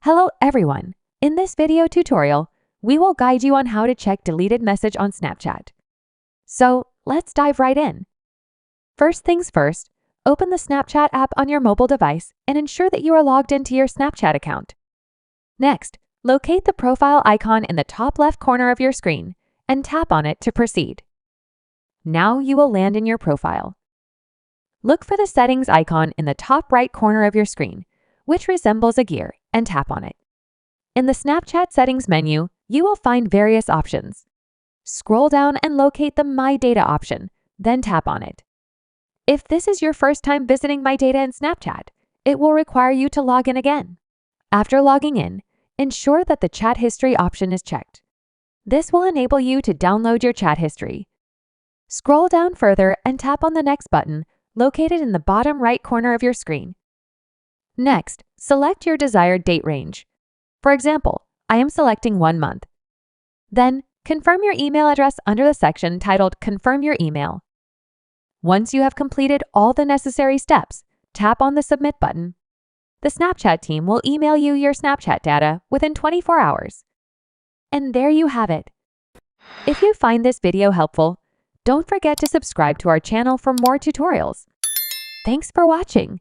Hello everyone! In this video tutorial, we will guide you on how to check deleted message on Snapchat. So let's dive right in. First things first, open the Snapchat app on your mobile device and ensure that you are logged into your Snapchat account. Next, locate the profile icon in the top left corner of your screen and tap on it to proceed. Now you will land in your profile. Look for the settings icon in the top right corner of your screen, which resembles a gear, and tap on it. In the Snapchat settings menu, you will find various options. Scroll down and locate the My Data option, then tap on it. If this is your first time visiting My Data in Snapchat, it will require you to log in again. After logging in, ensure that the chat history option is checked. This will enable you to download your chat history. Scroll down further and tap on the Next button located in the bottom right corner of your screen. Next, select your desired date range. For example, I am selecting 1 month. Then, confirm your email address under the section titled Confirm Your Email. Once you have completed all the necessary steps, tap on the Submit button. The Snapchat team will email you your Snapchat data within 24 hours. And there you have it. If you find this video helpful, don't forget to subscribe to our channel for more tutorials. Thanks for watching.